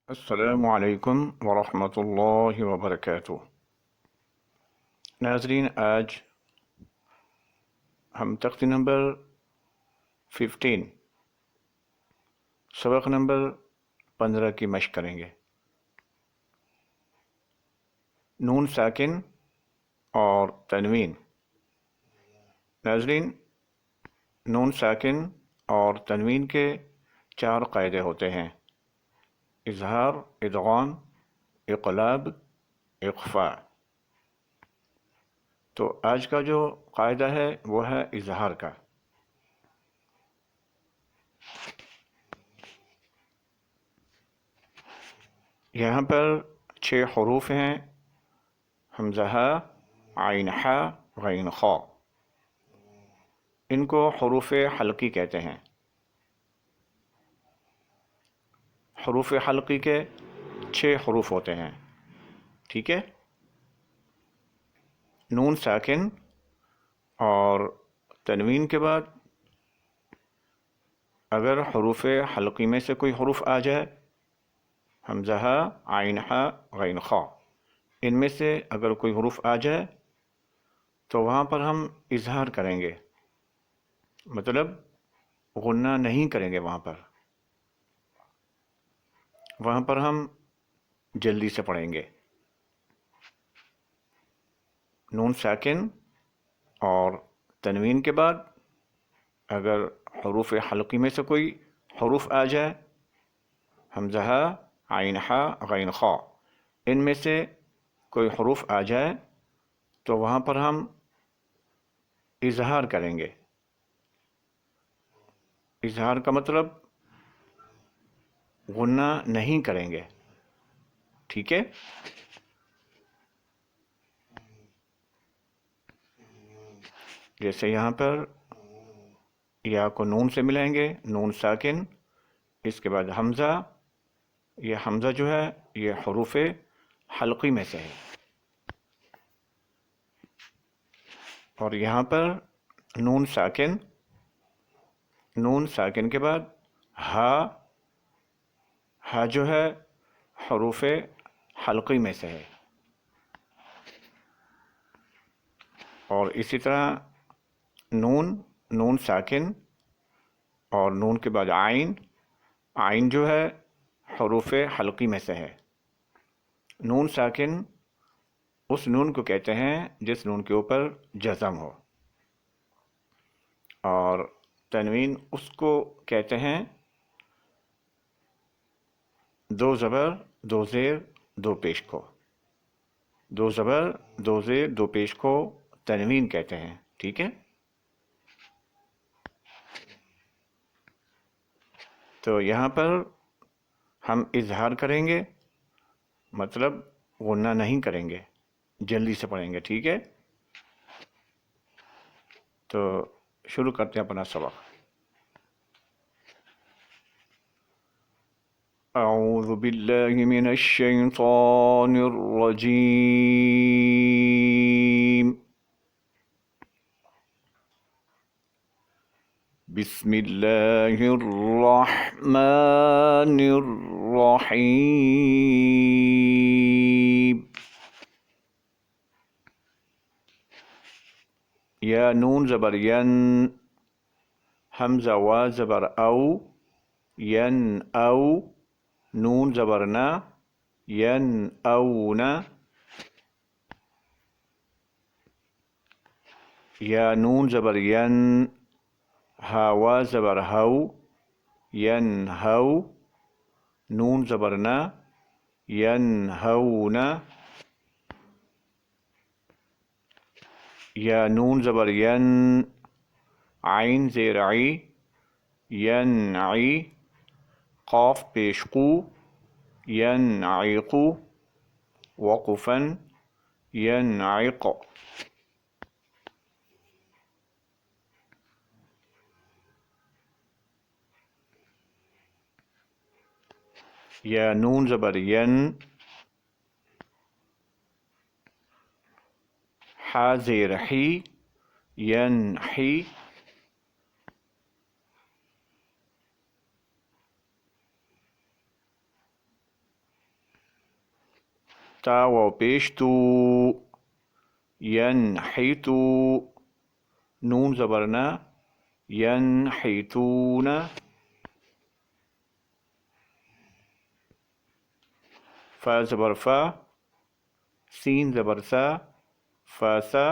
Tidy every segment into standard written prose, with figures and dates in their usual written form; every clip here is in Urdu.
السلام علیکم ورحمۃ اللہ وبرکاتہ۔ ناظرین، آج ہم تختی نمبر 15 سبق نمبر 15 کی مشق کریں گے۔ نون ساکن اور تنوین۔ ناظرین، نون ساکن اور تنوین کے 4 قاعدے ہوتے ہیں: اظہار، ادغام، اقلاب، اخفاء۔ تو آج کا جو قاعدہ ہے وہ ہے اظہار کا۔ یہاں پر 6 حروف ہیں: حمزہ، عین، ح، غین، خا۔ ان کو حروف حلقی کہتے ہیں۔ حروف حلقی کے 6 حروف ہوتے ہیں، ٹھیک ہے؟ نون ساکن اور تنوین کے بعد اگر حروف حلقی میں سے کوئی حروف آ جائے، حمزہ، عین، ح، غین، خا، ان میں سے اگر کوئی حروف آ جائے تو وہاں پر ہم اظہار کریں گے، مطلب غنہ نہیں کریں گے۔ وہاں پر ہم جلدی سے پڑھیں گے۔ نون ساکن اور تنوین کے بعد اگر حروف حلقی میں سے کوئی حروف آ جائے، حمزہ، عین، ح، غین، خا، ان میں سے کوئی حروف آ جائے تو وہاں پر ہم اظہار کریں گے۔ اظہار کا مطلب غنہ نہیں کریں گے، ٹھیک ہے؟ جیسے یہاں پر یا کو نون سے ملائیں گے، نون ساکن، اس کے بعد حمزہ۔ یہ حمزہ جو ہے یہ حروف حلقی میں سے ہے، اور یہاں پر نون ساکن، نون ساکن کے بعد ہا، ہا جو ہے حروف حلقی میں سے ہے، اور اسی طرح نون، نون ساکن اور نون کے بعد عین، عین جو ہے حروف حلقی میں سے ہے۔ نون ساکن اس نون کو کہتے ہیں جس نون کے اوپر جزم ہو، اور تنوین اس کو کہتے ہیں 2 زبر 2 زیر 2 پیش کو۔ 2 زبر 2 زیر 2 پیش کو تنوین کہتے ہیں، ٹھیک ہے؟ تو یہاں پر ہم اظہار کریں گے، مطلب غنہ نہیں کریں گے، جلدی سے پڑھیں گے، ٹھیک ہے؟ تو شروع کرتے ہیں اپنا سبق۔ اعوذ باللہ من الشیطان الرجیم، بسم اللہ الرحمن الرحیم۔ یا نون زبر ین، حمزہ وا زبر او، ین او، نون زبر نا، ین اون۔ یا نون زبر ین، ہا وا زبر ہو، ین ہو، نون زبر نا، ین ہون۔ یا نون زبر ین، عین زیر عی، ین عی، قاف پیش قو، ین عیقو، وقفاً، ین عیق۔ یا نون زبر ین، حا زیر حی، ین حی، تا واو پیش تو، ینحتو، نون زبرنا، ینحتون. فا زبر فا، سین زبر سا، فاسا.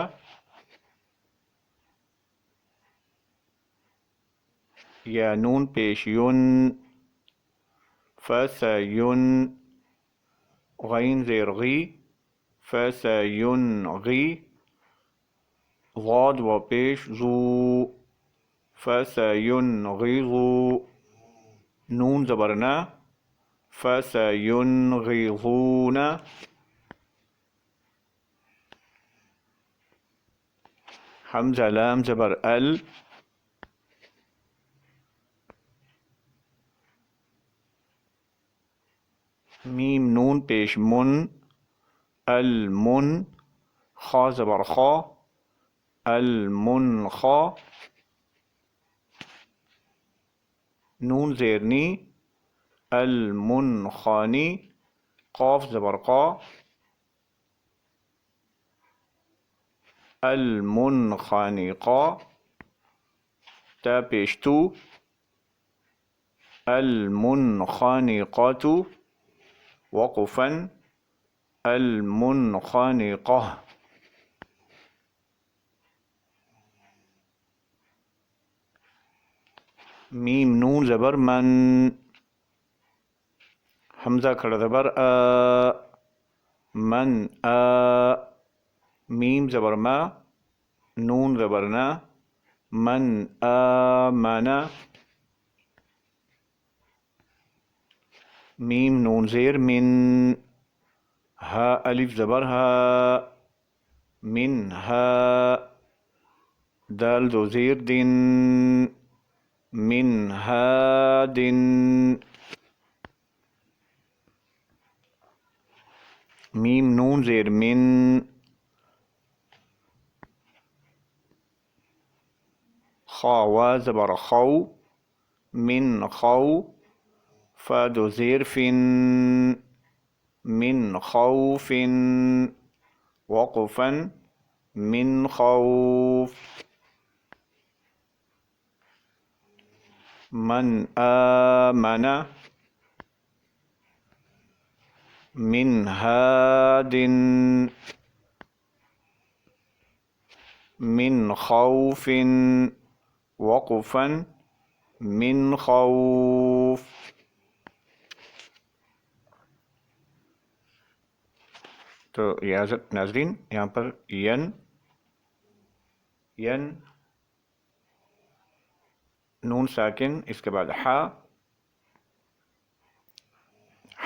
یا نون پیش یون، فسین، غین زیر غی، فسینغی. ضاد و پیش ذو، فسینغیظو، نون زبرنا، فسینغیظون. حمزہ لام زبر ال، میم نون پیش من، المن. خا زبر خا، المنخا، نون زیر نی، المنخانی. قاف زبر قا، المنخانقا. تا پیش تو، المنخانقات. وقفا، المنخانقة. میم نون زبر من، حمزہ کھڑا زبر من میم زبر ما، نون زبرنا، من آمنا. میم نون زیر من، ہا الف زبر ہا، من ہا. دال دو زیر دن، من ہادن. میم نون زیر من، خا وا زبر خو، من خو. فا دو زیر فن، من خوف. وقفا، من خوف. من آمن، من هاد، من خوف. وقفا، من خوف. تو ناظرین یہاں پر ین، ین نون ساکن، اس کے بعد ہا.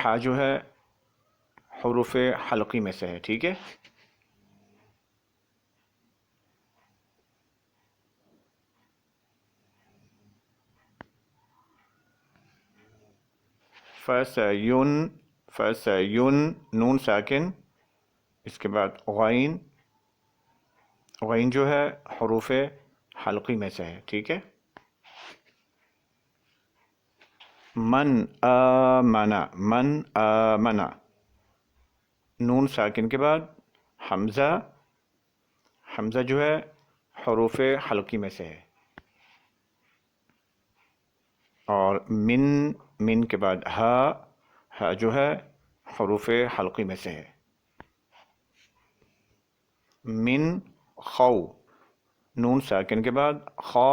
ہا جو ہے حروف حلقی میں سے ہے، ٹھیک ہے. فسین، فسین نون ساکن، اس کے بعد غین. غین جو ہے حروف حلقی میں سے ہے، ٹھیک ہے. من آمنا، من آمنا، نون ساکن کے بعد حمزہ. حمزہ جو ہے حروف حلقی میں سے ہے. اور من، من کے بعد ہا، ہا جو ہے حروف حلقی میں سے ہے. من خو، نون ساکن کے بعد خا،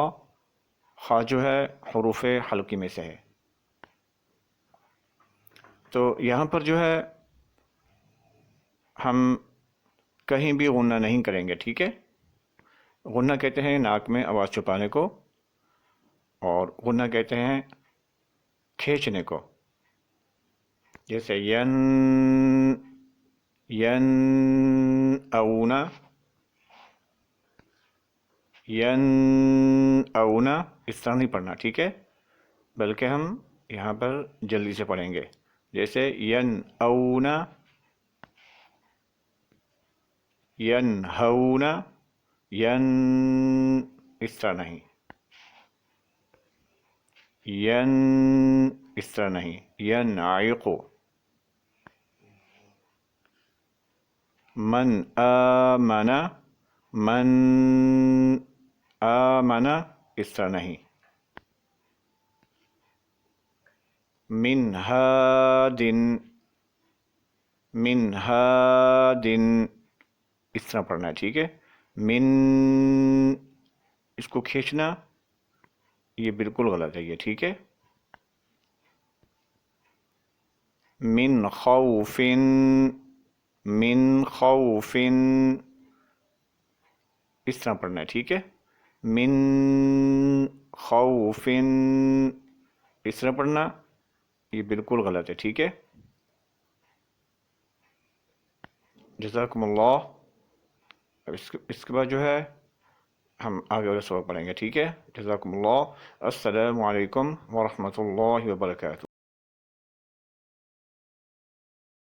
خا جو ہے حروف حلقی میں سے ہے. تو یہاں پر جو ہے ہم کہیں بھی غنہ نہیں کریں گے، ٹھیک ہے. غنہ کہتے ہیں ناک میں آواز چھپانے کو، اور غنہ کہتے ہیں کھینچنے کو. جیسے ین، ین اونا، ین اونا، اس طرح نہیں پڑھنا، ٹھیک ہے. بلکہ ہم یہاں پر جلدی سے پڑھیں گے. جیسے ین اونا، ین ہونا، ین، اس طرح نہیں. ین، اس طرح نہیں. ین عائقو. من آمن، من آمن اس طرح نہیں. من ہادن، من ہادن اس طرح پڑھنا ہے، ٹھیک ہے. من اس کو کھینچنا یہ بالکل غلط ہے یہ، ٹھیک ہے. من خوف، من خوف اس طرح پڑھنا ہے، ٹھیک ہے. من خوف اس طرح پڑھنا یہ بالکل غلط ہے، ٹھیک ہے. جزاکم اللہ. اب اس کے بعد جو ہے ہم آگے والا سبق پڑھیں گے، ٹھیک ہے. جزاکم اللہ. السلام علیکم ورحمۃ اللہ وبرکاتہ.